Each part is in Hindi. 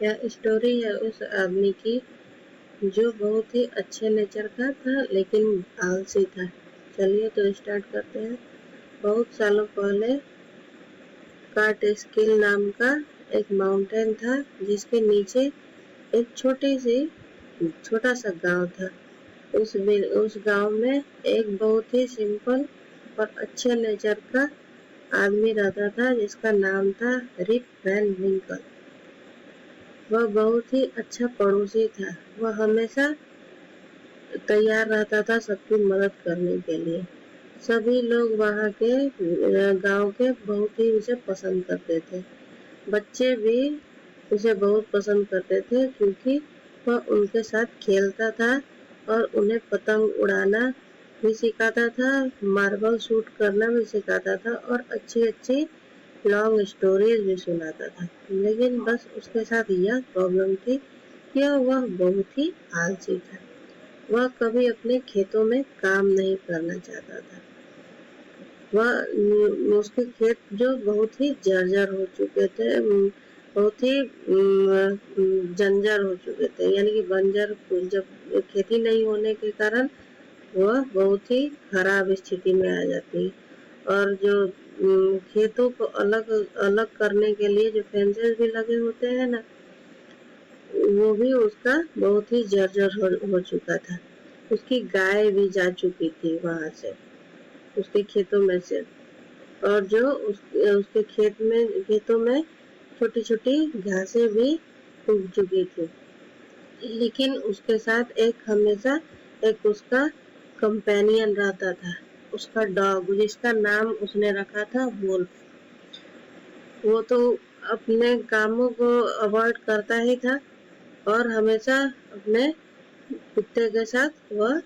यह स्टोरी है उस आदमी की जो बहुत ही अच्छे नेचर का था लेकिन आलसी था। चलिए तो स्टार्ट करते हैं। बहुत सालों पहले काटस्किल नाम का एक माउंटेन था जिसके नीचे एक छोटा सा गांव था। उस गांव में एक बहुत ही सिंपल और अच्छे नेचर का आदमी रहता था जिसका नाम था रिप वैन विंकल। वह बहुत ही अच्छा पड़ोसी था। वह हमेशा तैयार रहता था सबकी मदद करने के लिए। सभी लोग वहाँ के गांव के बहुत ही उसे पसंद करते थे। बच्चे भी उसे बहुत पसंद करते थे क्योंकि वह उनके साथ खेलता था और उन्हें पतंग उड़ाना भी सिखाता था, मार्बल शूट करना भी सिखाता था और अच्छी-अच्छी लॉन्ग स्टोरीज भी सुनाता था। लेकिन बस उसके साथ यह प्रॉब्लम थी कि वह बहुत ही आलसी था। वह कभी अपने खेतों में काम नहीं करना चाहता था। उसके खेत जो बहुत ही जर्जर हो चुके थे, बहुत ही जंजर हो चुके थे, यानी कि बंजर जब खेती नहीं होने के कारण वह बहुत ही खराब स्थिति में आ जाती। और जो खेतों को अलग अलग करने के लिए जो फेंसेस भी लगे होते हैं ना, वो भी उसका बहुत ही जर्जर हो चुका था। उसकी गाय भी जा चुकी थी वहां से, उसके खेतों में से। और जो उसके खेतों में छोटी छोटी घासें भी उग चुकी थी। लेकिन उसके साथ हमेशा एक उसका कंपेनियन रहता था, उसका डॉग, जिसका नाम उसने रखा था वुल्फ। वो तो अपने कामों को अवॉइड करता ही था और हमेशा अपने कुत्ते के साथ वह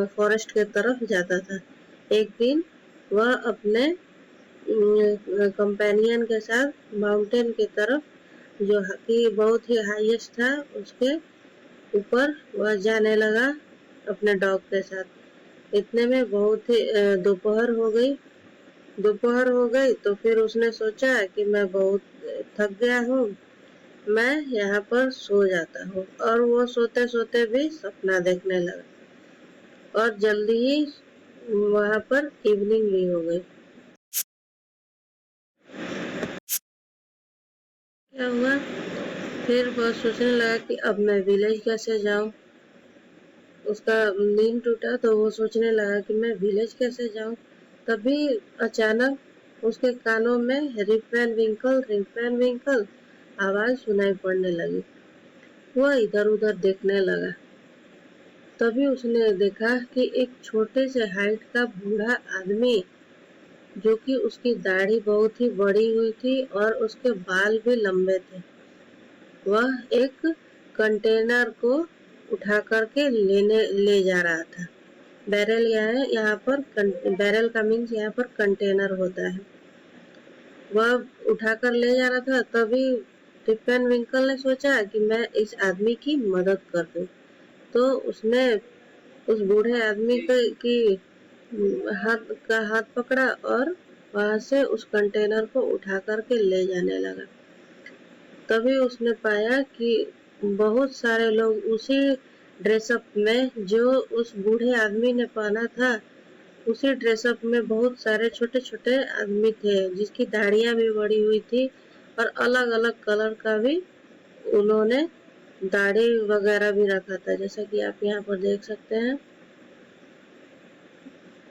फॉरेस्ट के तरफ जाता था। एक दिन वह अपने कंपेनियन के साथ माउंटेन की तरफ, जो कि बहुत ही हाईएस्ट था, उसके ऊपर वह जाने लगा अपने डॉग के साथ। इतने में बहुत ही दोपहर हो गई तो फिर उसने सोचा कि मैं बहुत थक गया हूँ, मैं यहाँ पर सो जाता हूँ। और वो सोते सोते भी सपना देखने लगा और जल्दी ही वहाँ पर इवनिंग भी हो गई। क्या हुआ, फिर वह सोचने लगा कि अब मैं विलेज कैसे जाऊं। उसका नींद टूटा तो वो सोचने लगा कि मैं विलेज कैसे जाऊं। तभी अचानक उसके कानों में रिप वैन विंकल आवाज सुनाई पड़ने लगी। वह इधर उधर देखने लगा। तभी उसने देखा कि एक छोटे से हाइट का बूढ़ा आदमी, जो कि उसकी दाढ़ी बहुत ही बड़ी हुई थी और उसके बाल भी लंबे थे, वह एक कंटेनर को उठा करके ले जा रहा था। बैरल यहाँ पर बैरल का मीन्स यहाँ पर कंटेनर होता है। वह उठाकर ले जा रहा था। तभी रिप वैन विंकल ने सोचा कि मैं इस आदमी की मदद कर दूं। तो उसने उस बूढ़े आदमी की हाथ पकड़ा और वहां से उस कंटेनर को उठा करके ले जाने लगा। तभी उसने पाया कि बहुत सारे लोग उसी ड्रेसअप में जो उस बूढ़े आदमी ने पहना था, उसी ड्रेसअप में बहुत सारे छोटे छोटे आदमी थे जिसकी दाढ़ियां भी बड़ी हुई थी और अलग अलग कलर का भी उन्होंने दाढ़ी वगैरह भी रखा था, जैसा कि आप यहाँ पर देख सकते हैं,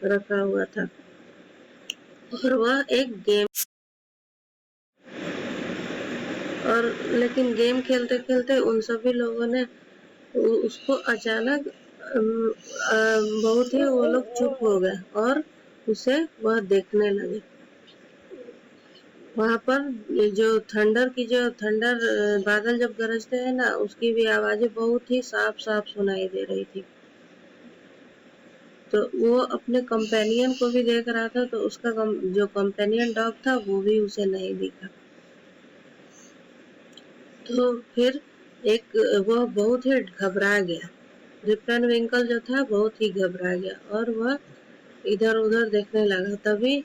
रखा हुआ था। और वह एक गेम और लेकिन गेम खेलते खेलते उन सभी लोगों ने उसको अचानक बहुत ही वो लोग चुप हो गए और उसे वह देखने लगे। वहां पर थंडर बादल जब गरजते हैं ना, उसकी भी आवाजें बहुत ही साफ साफ सुनाई दे रही थी। तो वो अपने कंपेनियन को भी देख रहा था, तो उसका जो कंपेनियन डॉग था वो भी उसे नहीं दिखा। तो फिर वह बहुत ही घबरा गया। रिप वैन विंकल जो था बहुत ही घबरा गया और वह इधर उधर देखने लगा। तभी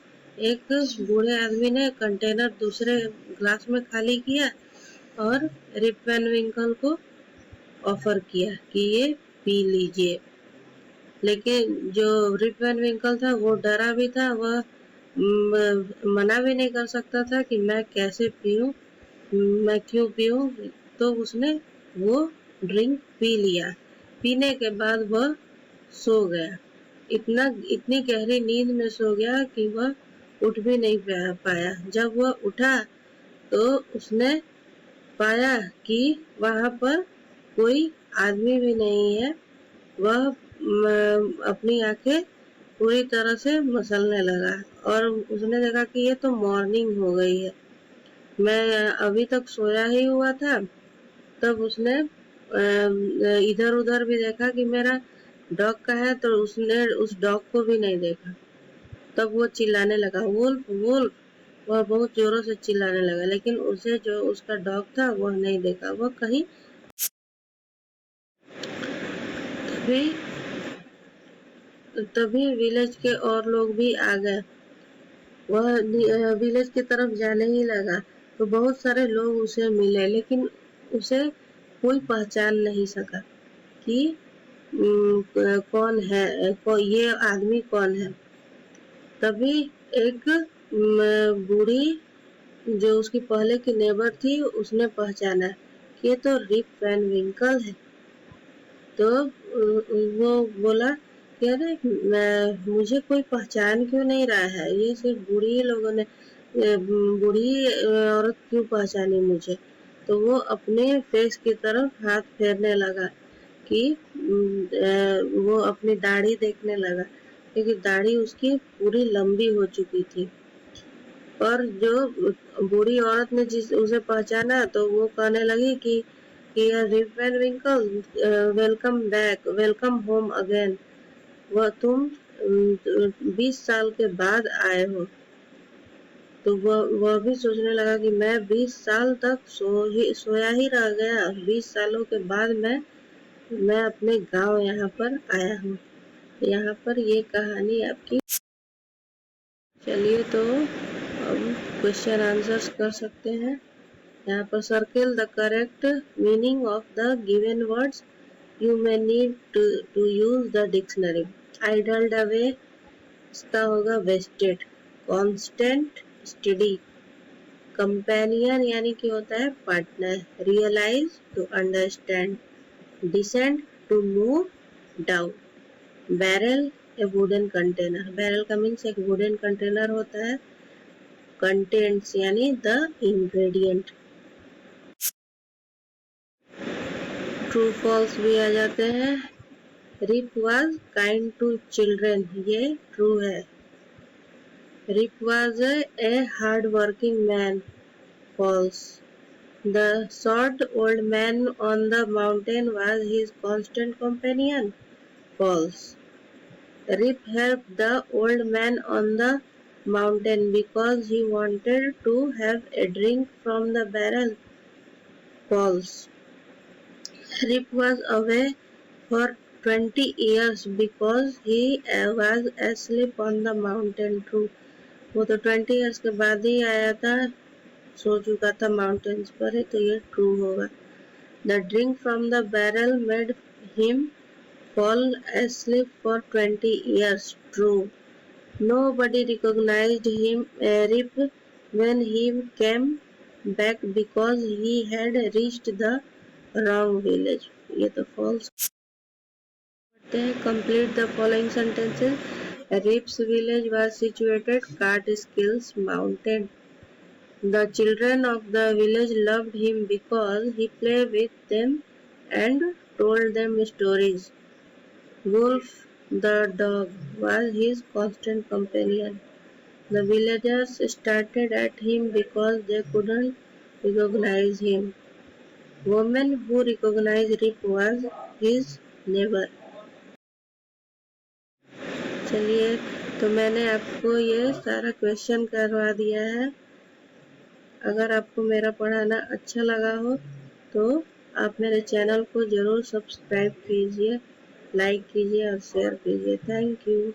एक बूढ़े आदमी ने कंटेनर दूसरे ग्लास में खाली किया और रिप वैन विंकल को ऑफर किया कि ये पी लीजिए। लेकिन जो रिप वैन विंकल था वो डरा भी था, वह मना भी नहीं कर सकता था कि मैं कैसे पीऊँ, मैं क्यों पीऊँ। तो उसने वो ड्रिंक पी लिया। पीने के बाद वह सो गया। इतनी गहरी नींद में सो गया कि वह उठ भी नहीं पाया। जब वह उठा तो उसने पाया कि वहाँ पर कोई आदमी भी नहीं है। वह अपनी आंखें पूरी तरह से मसलने लगा और उसने देखा कि ये तो मॉर्निंग हो गई है, मैं अभी तक सोया ही हुआ था। तब उसने इधर उधर भी देखा कि मेरा डॉग कहाँ है, तो उसने उस डॉग को भी नहीं देखा। तब वो चिल्लाने लगा, वुल्फ वुल्फ। वह बहुत जोरों से चिल्लाने लगा, लेकिन उसे जो उसका डॉग था वह नहीं देखा। वह कहीं तभी तभी विलेज के और लोग भी आ गए। वह विलेज की तरफ जाने ही लगा तो बहुत सारे लोग उसे मिले, लेकिन उसे कोई पहचान नहीं सका कि कौन है, ये आदमी कौन है। तभी एक बूढ़ी जो उसकी पहले की नेबर थी उसने पहचाना कि ये तो रिप वैन विंकल है। तो वो बोला कि अरे मुझे कोई पहचान क्यों नहीं रहा है, ये सिर्फ बूढ़ी लोगों ने, बूढ़ी औरत क्यों पहचानी मुझे। तो वो अपने फेस की तरफ हाथ फेरने लगा कि वो अपनी दाढ़ी देखने लगा, क्योंकि दाढ़ी उसकी पूरी लंबी हो चुकी थी। और जो बूढ़ी औरत ने जिस उसे पहचाना तो वो कहने लगी कि Rip Van Winkle, welcome back, welcome home again. वह तुम 20 साल के बाद आए हो। तो वह भी सोचने लगा कि मैं 20 साल तक सोया ही रह गया। 20 सालों के बाद मैं अपने गांव यहाँ पर आया हूँ। यहाँ पर ये कहानी आपकी। चलिए तो अब क्वेश्चन आंसर्स कर सकते हैं। यहाँ पर circle the correct meaning of the given words. You may need to use the dictionary. idled away इसका होगा wasted, constant steady, companion यानी कि होता है partner, realize to understand, descend to move down, barrel a wooden container, barrel का मीन्स एक wooden container होता है, contents यानी the ingredient, ट्रू फॉल्स भी आ जाते हैं। Rip was kind to children, ये ट्रू है। Rip was a hard working man, false. The short old man on the mountain was his constant companion, false. Rip helped the old man on the mountain because he wanted to have a drink from the barrel, false. Rip was away for 20 years because he was asleep on the mountain, true. वो तो 20 years के बाद ही आया था, सो चुका था माउंटेन्स पर है, तो ये ट्रू होगा। The drink from the barrel made him fall asleep for 20 years, true. Nobody recognized him, Rip, when he came back because he had reached the wrong village. ये तो false। Complete the following sentences. Rip's village was situated Catskills Mountain. The children of the village loved him because he played with them and told them stories. Wolf the dog was his constant companion. The villagers started at him because they couldn't recognize him. Woman who recognized Rip was his neighbor. चलिए तो मैंने आपको ये सारा क्वेश्चन करवा दिया है। अगर आपको मेरा पढ़ाना अच्छा लगा हो तो आप मेरे चैनल को ज़रूर सब्सक्राइब कीजिए, लाइक कीजिए और शेयर कीजिए। Thank you.